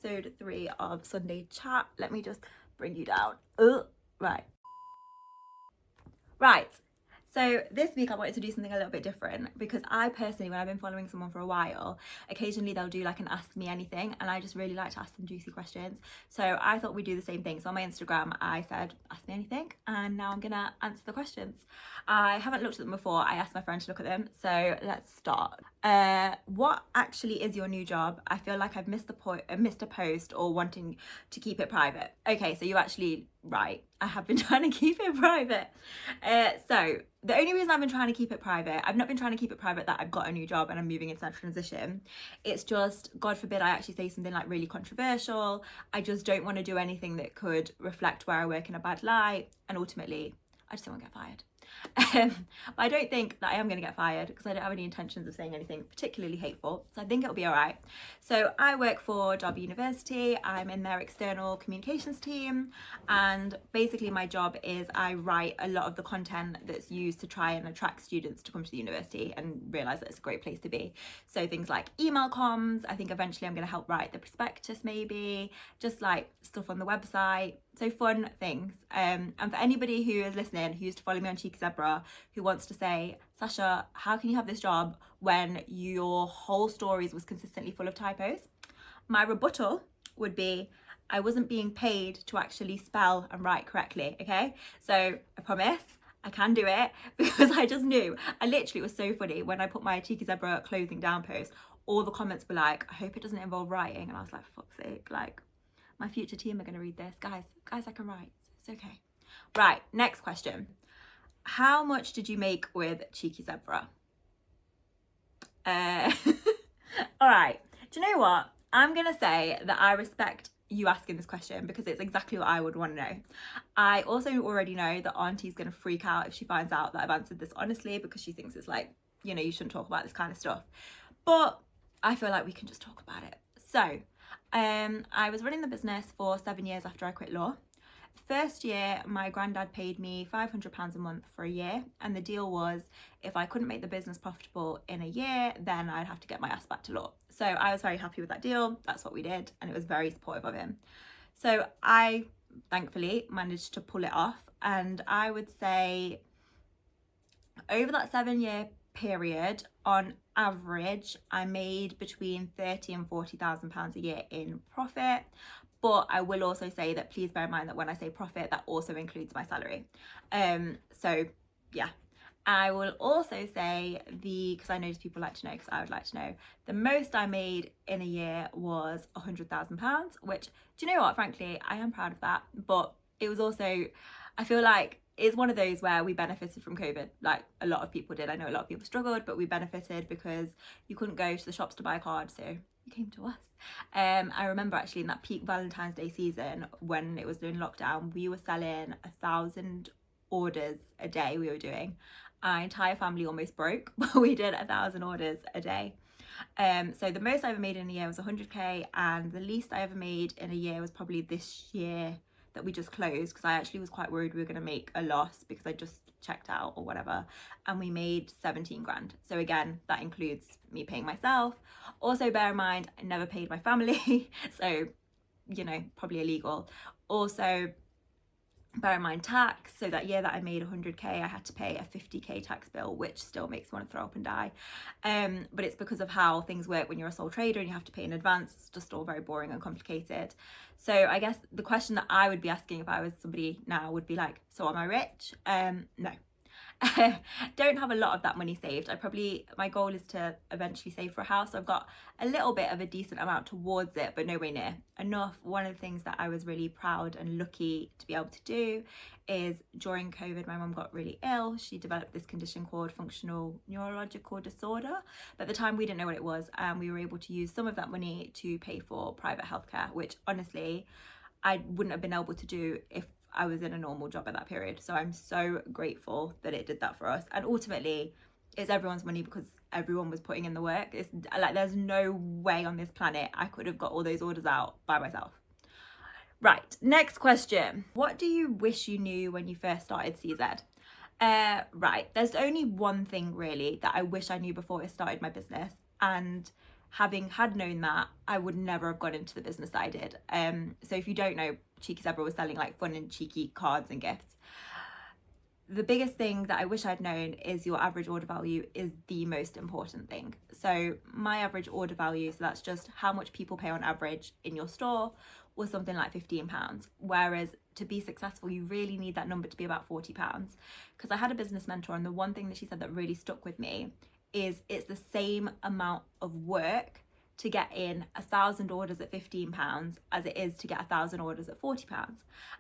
episode 3 of Sunday Chat. Let me just bring you down. Right. So this week I wanted to do something a little bit different because I personally, when I've been following someone for a while, occasionally they'll do like an ask me anything, and I just really like to ask them juicy questions. So I thought we'd do the same thing. So on my Instagram I said ask me anything, and now I'm gonna answer the questions. I haven't looked at them before. I asked my friend to look at them, so let's start. What actually is your new job? I feel like I've missed a post, or wanting to keep it private. Okay, so you're actually right. I have been trying to keep it private. So the only reason I've been trying to keep it private, I've not been trying to keep it private that I've got a new job and I'm moving into that transition. It's just, God forbid I actually say something like really controversial. I just don't want to do anything that could reflect where I work in a bad light, and ultimately I just don't want to get fired. But I don't think that I am going to get fired because I don't have any intentions of saying anything particularly hateful, so I think it'll be all right. So I work for Derby University. I'm in their external communications team, and basically my job is I write a lot of the content that's used to try and attract students to come to the university and realise that it's a great place to be. So things like email comms, I think eventually I'm going to help write the prospectus, maybe just like stuff on the website. So fun things. And for anybody who is listening, who used to follow me on Cheeky Zebra, who wants to say, Sasha, how can you have this job when your whole stories was consistently full of typos? My rebuttal would be, I wasn't being paid to actually spell and write correctly, okay? So I promise I can do it because I just knew. It was so funny when I put my Cheeky Zebra closing down post, all the comments were like, I hope it doesn't involve writing. And I was like, for fuck's sake, like, my future team are going to read this. Guys, I can write. It's okay. Right, next question. How much did you make with Cheeky Zebra? All right. Do you know what? I'm going to say that I respect you asking this question because it's exactly what I would want to know. I also already know that Auntie's going to freak out if she finds out that I've answered this honestly, because she thinks it's like, you know, you shouldn't talk about this kind of stuff. But I feel like we can just talk about it. So, I was running the business for 7 years after I quit law. First year, my granddad paid me £500 a month for a year, and the deal was if I couldn't make the business profitable in a year, then I'd have to get my ass back to law. So I was very happy with that deal. That's what we did, and it was very supportive of him. So I thankfully managed to pull it off, and I would say over that 7 year period, on average, I made between £30,000 and £40,000 a year in profit. But I will also say that please bear in mind that when I say profit, that also includes my salary. So yeah. I will also say because I know people like to know, because I would like to know, the most I made in a year was £100,000, which, do you know what, frankly, I am proud of that. But it was also, I feel like it's one of those where we benefited from COVID, like a lot of people did. I know a lot of people struggled, but we benefited because you couldn't go to the shops to buy a card, so you came to us. I remember actually in that peak Valentine's Day season when it was doing lockdown, we were selling 1,000 orders a day. We were doing, our entire family almost broke, but we did 1,000 orders a day. So the most I ever made in a year was 100k, and the least I ever made in a year was probably this year that we just closed, because I actually was quite worried we were going to make a loss because I just checked out or whatever, and we made 17 grand. So again, that includes me paying myself. Also bear in mind, I never paid my family, so, you know, probably illegal. Also bear in mind tax. So that year that I made 100k, I had to pay a 50k tax bill, which still makes me want to throw up and die. But it's because of how things work when you're a sole trader and you have to pay in advance. It's just all very boring and complicated. So I guess the question that I would be asking if I was somebody now would be like, so am I rich? No. Don't have a lot of that money saved. My goal is to eventually save for a house. So I've got a little bit of a decent amount towards it, but nowhere near enough. One of the things that I was really proud and lucky to be able to do is during COVID, my mum got really ill. She developed this condition called functional neurological disorder. But at the time we didn't know what it was, and we were able to use some of that money to pay for private healthcare, which honestly I wouldn't have been able to do if I was in a normal job at that period. So I'm so grateful that it did that for us. And ultimately, it's everyone's money because everyone was putting in the work. It's like there's no way on this planet I could have got all those orders out by myself. Right, next question. What do you wish you knew when you first started CZ? Right, there's only one thing really that I wish I knew before I started my business, and having had known that, I would never have gone into the business that I did. So if you don't know, Cheeky Zebra was selling like fun and cheeky cards and gifts. The biggest thing that I wish I'd known is your average order value is the most important thing. So my average order value, so that's just how much people pay on average in your store, was something like £15. Whereas to be successful, you really need that number to be about £40. Because I had a business mentor, and the one thing that she said that really stuck with me is it's the same amount of work to get in 1,000 orders at £15 as it is to get 1,000 orders at £40.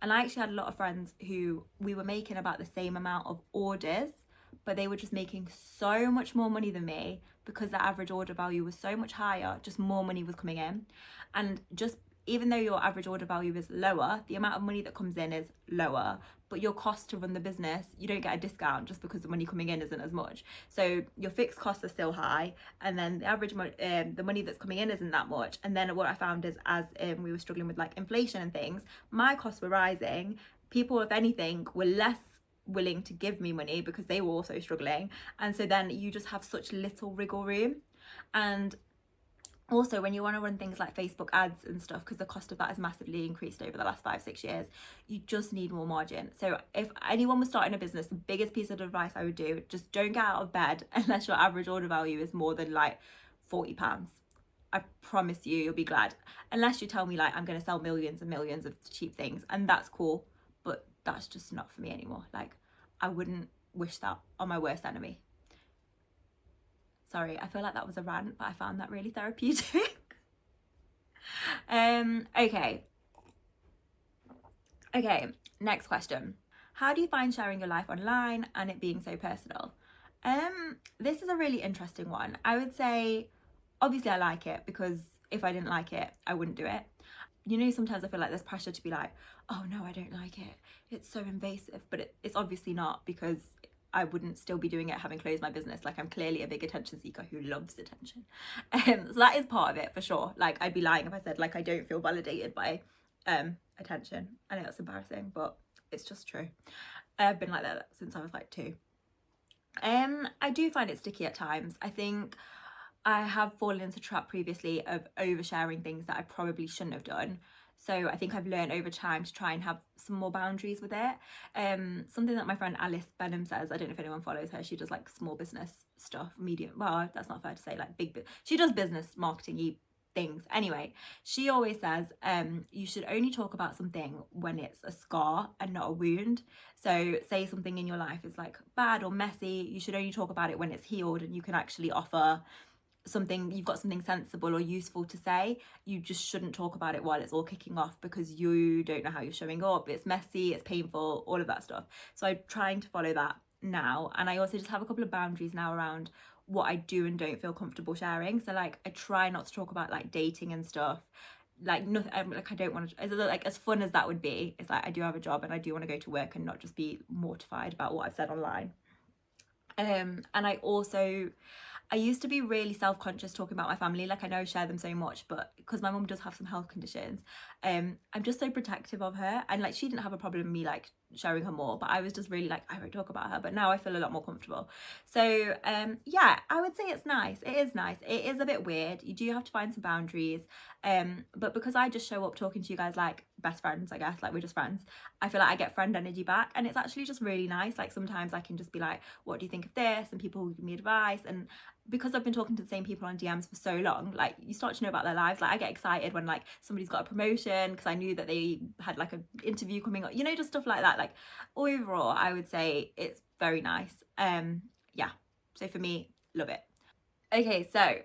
And I actually had a lot of friends who we were making about the same amount of orders, but they were just making so much more money than me because the average order value was so much higher, just more money was coming in. And just even though your average order value is lower, the amount of money that comes in is lower, but your cost to run the business, you don't get a discount just because the money coming in isn't as much. So your fixed costs are still high, and then the average the money that's coming in isn't that much. And then what I found is as we were struggling with like inflation and things, my costs were rising. People, if anything, were less willing to give me money because they were also struggling. And so then you just have such little wriggle room. And also, when you want to run things like Facebook ads and stuff, because the cost of that has massively increased over the last 5-6 years, you just need more margin. So if anyone was starting a business, the biggest piece of advice I would do, just don't get out of bed unless your average order value is more than like £40. I promise you, you'll be glad. Unless you tell me like I'm going to sell millions and millions of cheap things, and that's cool, but that's just not for me anymore. Like, I wouldn't wish that on my worst enemy. Sorry, I feel like that was a rant, but I found that really therapeutic. Okay, next question. How do you find sharing your life online and it being so personal? This is a really interesting one. I would say, obviously I like it, because if I didn't like it, I wouldn't do it. You know, sometimes I feel like there's pressure to be like, oh no, I don't like it, it's so invasive, but it's obviously not, because I wouldn't still be doing it having closed my business. Like, I'm clearly a big attention seeker who loves attention. So that is part of it for sure. Like, I'd be lying if I said like I don't feel validated by attention. I know that's embarrassing, but it's just true. I've been like that since I was like 2. I do find it sticky at times. I think I have fallen into a trap previously of oversharing things that I probably shouldn't have done. So I think I've learned over time to try and have some more boundaries with it. Something that my friend Alice Benham says, I don't know if anyone follows her, she does like small business stuff, medium, well, that's not fair to say, like big, she does business marketing-y things. Anyway, she always says you should only talk about something when it's a scar and not a wound. So say something in your life is like bad or messy, you should only talk about it when it's healed and you can actually offer something, you've got something sensible or useful to say. You just shouldn't talk about it while it's all kicking off, because you don't know how you're showing up, it's messy, it's painful, all of that stuff. So I'm trying to follow that now, and I also just have a couple of boundaries now around what I do and don't feel comfortable sharing. So like, I try not to talk about like dating and stuff, like nothing, like I don't want to, like, as fun as that would be, it's like I do have a job and I do want to go to work and not just be mortified about what I've said online. And I used to be really self-conscious talking about my family. Like, I know I share them so much, but because my mum does have some health conditions, I'm just so protective of her. And like, she didn't have a problem with me like sharing her more, but I was just really like, I won't talk about her. But now I feel a lot more comfortable. So yeah, I would say it's nice. It is nice. It is a bit weird. You do have to find some boundaries. But because I just show up talking to you guys like best friends, I guess, like we're just friends, I feel like I get friend energy back, and it's actually just really nice. Like, sometimes I can just be like, what do you think of this? And people will give me advice. And because I've been talking to the same people on DMs for so long, like, you start to know about their lives. Like, I get excited when like somebody's got a promotion because I knew that they had like an interview coming up, you know, just stuff like that. Like, overall, I would say it's very nice. Yeah, so for me, love it. Okay, so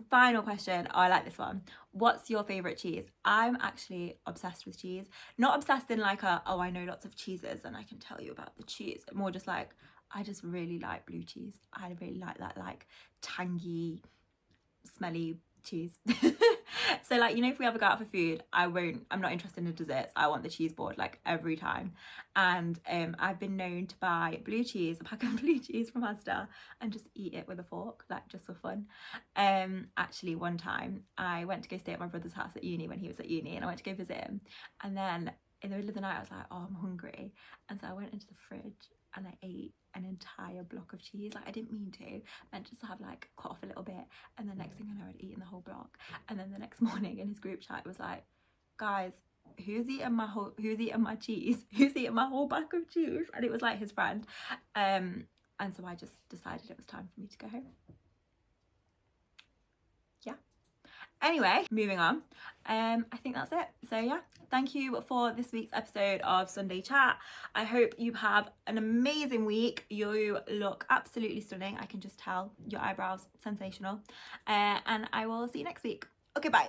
final question. Oh, I like this one. What's your favorite cheese? I'm actually obsessed with cheese. Not obsessed in like a, oh, I know lots of cheeses and I can tell you about the cheese. More just like, I just really like blue cheese. I really like that like tangy, smelly cheese. So like, you know, if we ever go out for food, I'm not interested in the desserts. I want the cheese board like every time. And I've been known to buy blue cheese, a pack of blue cheese from Asda, and just eat it with a fork, like just for fun. Actually, one time I went to go stay at my brother's house at uni when he was at uni, and I went to go visit him, and then in the middle of the night I was like, oh, I'm hungry, and so I went into the fridge and I ate an entire block of cheese. Like, I didn't mean to. I meant just to have like cut off a little bit, and the next thing I know, I'd eaten the whole block. And then the next morning in his group chat, it was like, guys, who's eating my cheese? Who's eating my whole bag of cheese? And it was like his friend. And so I just decided it was time for me to go home. Yeah. Anyway, moving on. I think that's it. So yeah, thank you for this week's episode of Sunday Chat. I hope you have an amazing week. You look absolutely stunning. I can just tell. Your eyebrows, sensational. And I will see you next week. Okay, bye.